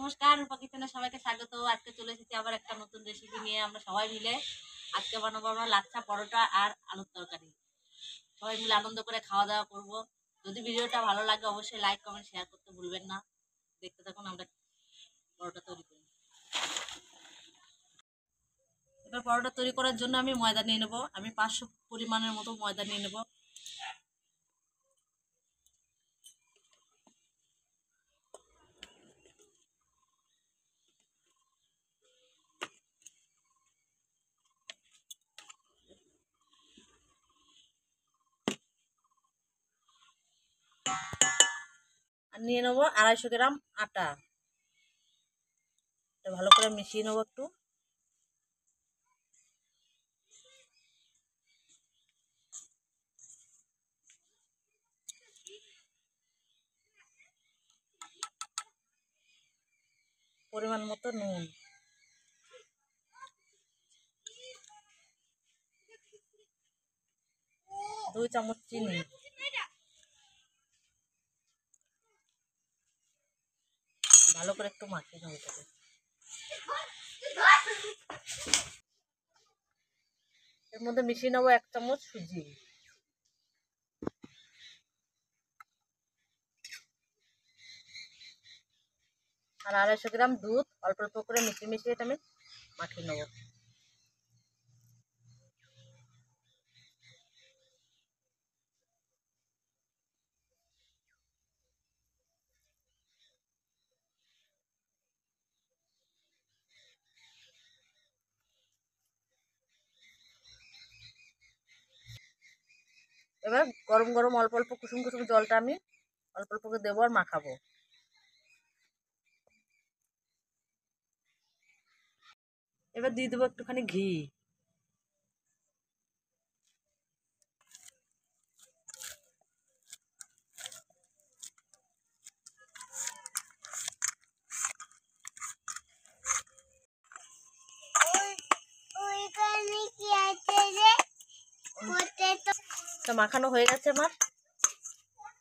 নমস্কার, রূপা কিচেনে সবাইকে স্বাগত। আজকে চলে এসেছি আবার একটা নতুন রেসিপি নিয়ে। আমরা সবাই মিলে আজকে বানাবো আমরা লাচ্ছা পরোটা আর আলুর তরকারি। সবাই মিলে আনন্দ করে খাওয়া দাওয়া করব। যদি ভিডিওটা ভালো লাগে অবশ্যই লাইক কমেন্ট শেয়ার করতে ভুলবেন না। দেখতে থাকুন আমরা পরোটা তৈরি করি। এবার পরোটা তৈরি করার জন্য আমি ময়দা নিয়ে নেব। আমি 500 পরিমাণের মতো ময়দা নিয়ে নেব। আর নিয়ে নেবো 250 গ্রাম আটা। এটা ভালো করে মিশিয়ে নেবো একটু। পরিমাণ মতো নুন, 2 চামচ চিনি, ভালো করে একটু মাখিয়ে নেবো এটাকে। এর মধ্যে মিশিয়ে নেবো 1 চামচ সুজি আর 250 গ্রাম দুধ। অল্প অল্প করে মিশিয়ে মিশিয়ে এটা আমি মাখিয়ে নেবো। এবার গরম গরম অল্প অল্প কুসুম কুসুম জলটা আমি অল্প অল্প করে দেবো আর মাখাবো। এবার দিয়ে দেবো একটুখানি ঘি। মাখানো হয়ে গেছে আমার।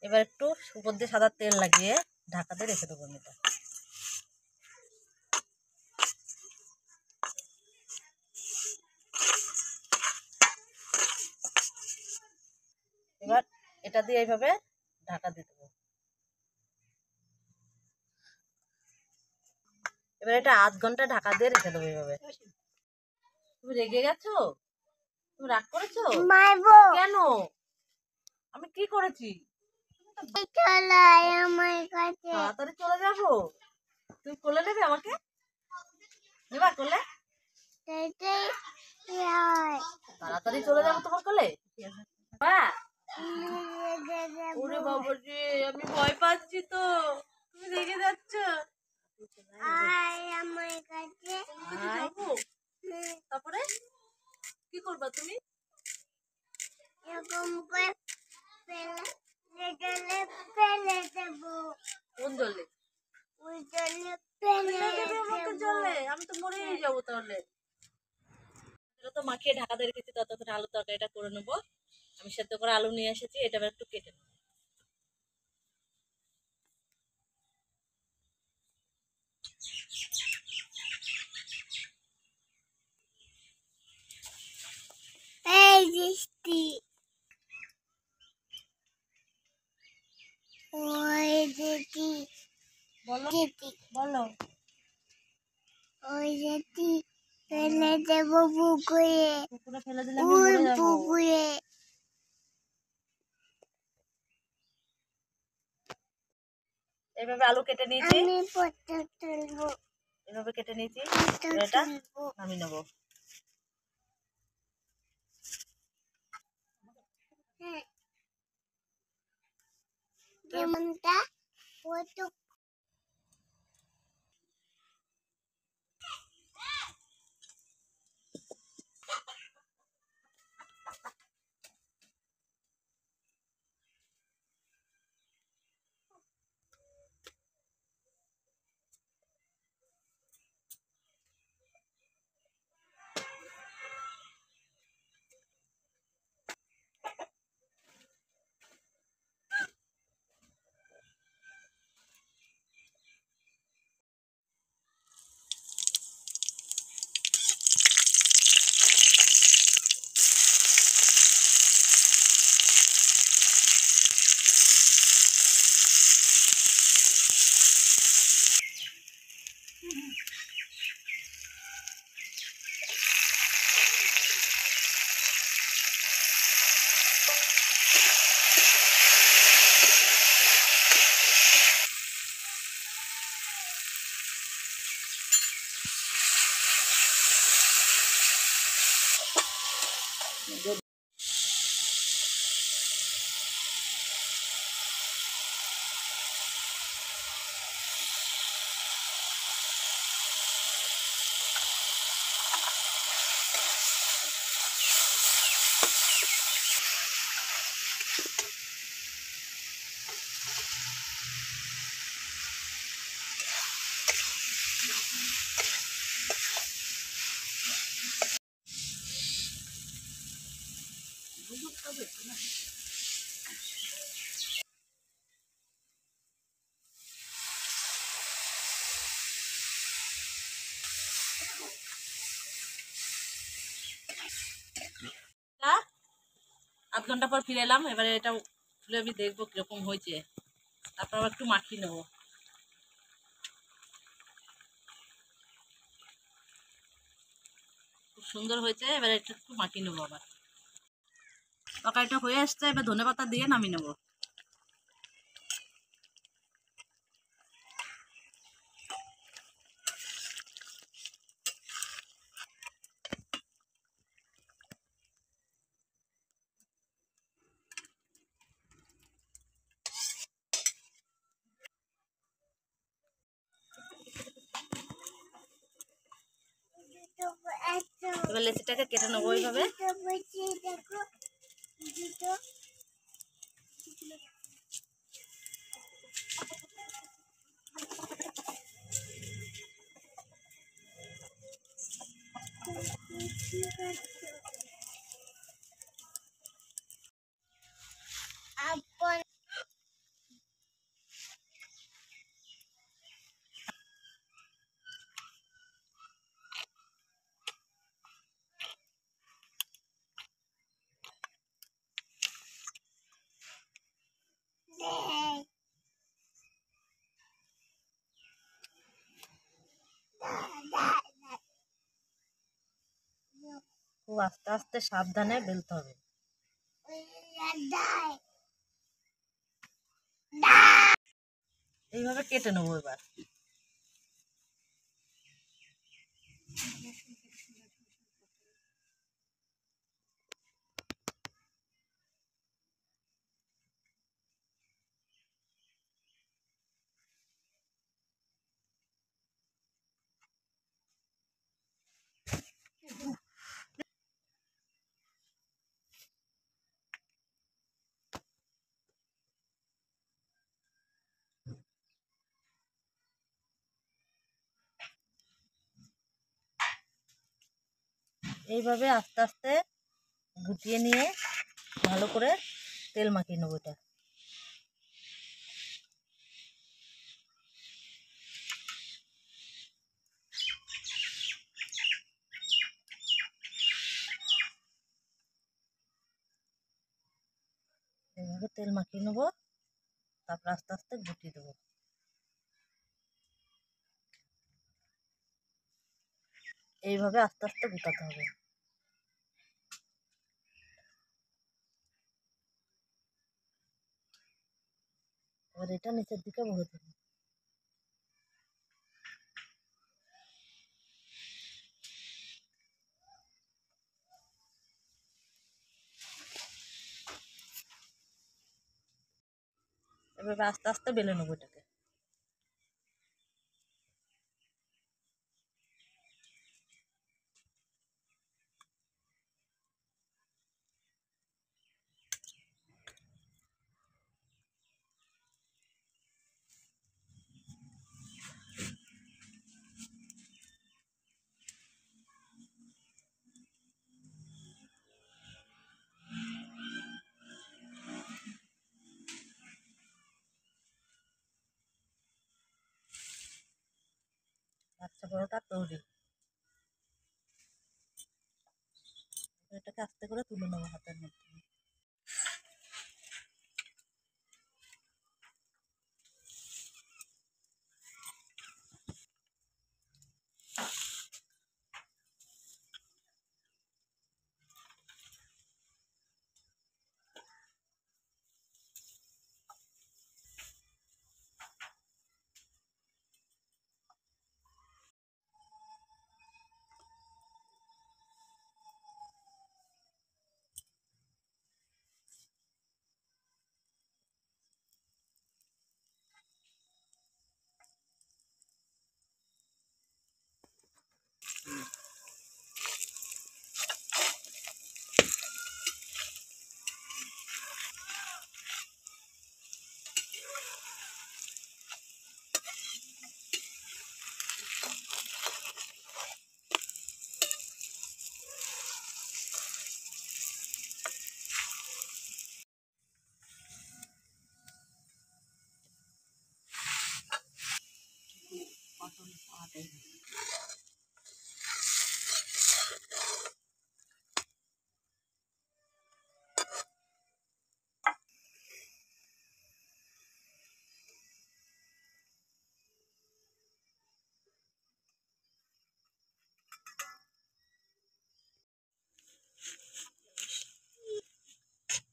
এবার একটু উপর দিয়ে সাদা তেল লাগিয়ে ঢাকা দিয়ে রেখে দেবো এটা। এবার এটা দিয়ে এইভাবে ঢাকা দিয়ে দেবো। এবার এটা আধ ঘন্টা ঢাকা দিয়ে রেখে দেবো এইভাবে। তুমি রেগে গেছো? তুমি রাগ করেছো? কেন? আমি কি করেছি? তাড়াতাড়ি চলে যাবো। তুমি কোলে নেবে আমাকে? নেবা কোলে? তাড়াতাড়ি চলে যাবো তোমার কোলে। ওরে বাবা রে, আমি ভয় পাচ্ছি তো। তুমি রেগে যাচ্ছ? তারপরে কি করবা তুমি? কোন জলে? জলে আমি তো মরেই যাবো তাহলে। এটা তো মাখিয়ে ঢাকা দিয়ে রেখেছি, ততক্ষণ আলু তরকারিটা করে নেবো। আমি সেদ্ধ করে আলু নিয়ে এসেছি, এটা একটু কেটে নেবো। বলো ওই যেটি ফেলে দেব পুকুরে। পুকুরে ফেলে দিলে আমি মরে যাবো। পুকুরে এইভাবে আলু কেটে নিয়েছি, আমি ফটো তুলবো। এভাবে কেটে নিয়েছি। এটা নামিয়ে নেবো। যেমনটা ফটো আধ ঘন্টা পর ফিরে এলাম। এবারে এটা খুলে আমি দেখবো কিরকম হয়েছে, তারপর আবার একটু মাখিয়ে নেবো। খুব সুন্দর হয়েছে। এবারে একটু একটু মাখিয়ে নেবো আবার। তরকারিটা হয়ে আসছে, এবার ধনেপাতা দিয়ে নামিয়ে নেবো। এবার লেচিটাকে কেটে নেবো এইভাবে। দেখো দুটো আপন খুব আস্তে আস্তে সাবধানে বেলতে হবে। এইভাবে কেটে নেবো এবার। এইভাবে আস্তে আস্তে গুটিয়ে নিয়ে ভালো করে তেল মাখিয়ে নেবো এটা। এইভাবে তেল মাখিয়ে নেবো, তারপর আস্তে আস্তে গুটিয়ে দেবো। এইভাবে আস্তে আস্তে গুটাতে হবে। এবার এটা নিচের দিকে ভরে দেবো। এভাবে আস্তে আস্তে বেলে নেবো এটাকে। আচ্ছা, পরোটা তৈরি। এটাকে আস্তে করে তুলে নেবো হাতের মধ্যে।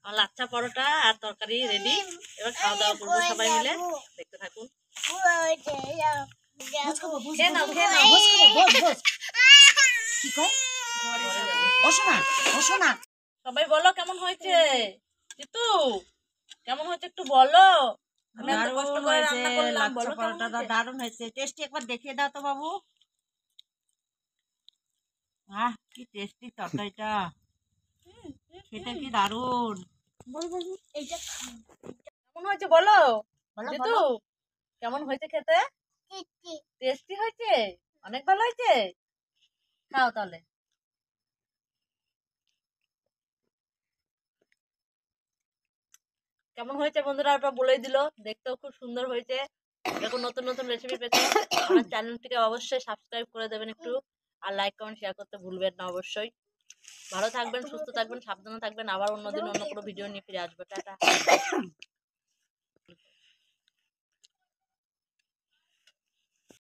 আমার লাচ্ছা পরোটা আর তরকারি রেডি। এবার খাওয়া দাওয়া করবো সবাই মিলে, দেখতে থাকুন। খেয়ে নাও, খেয়ে নাও। কি কয় ঘরে যাবো। বসো না সবাই বলো কেমন হয়েছে। জিতু কেমন হয়েছে একটু বলো। আমি এত কষ্ট করে রান্না করলাম, বলো কেমন পরোটাটা হয়েছে? দারুণ হয়েছে। টেস্টি একবার দেখিয়ে দাও তো বাবু। কি টেস্টি তরকারিটা, খেতে কি দারুণ। কেমন হয়েছে বলো বলো জিতু, বলো। কেমন হয়েছে খেতে? টেস্টি হয়েছে, অনেক ভালো হয়েছে। খাও তাহলে। কেমন হয়েছে বন্ধুরা ওটা বলেই দিল। দেখতেও খুব সুন্দর হয়েছে। এরকম নতুন নতুন রেসিপি পেতে আমার চ্যানেলটিকে অবশ্যই সাবস্ক্রাইব করে দেবেন একটু, আর লাইক কমেন্ট শেয়ার করতে ভুলবেন না অবশ্যই। ভালো থাকবেন, সুস্থ থাকবেন, সাবধানে থাকবেন। আবার অন্যদিন অন্য কোনো ভিডিও নিয়ে ফিরে আসবো। টাটা।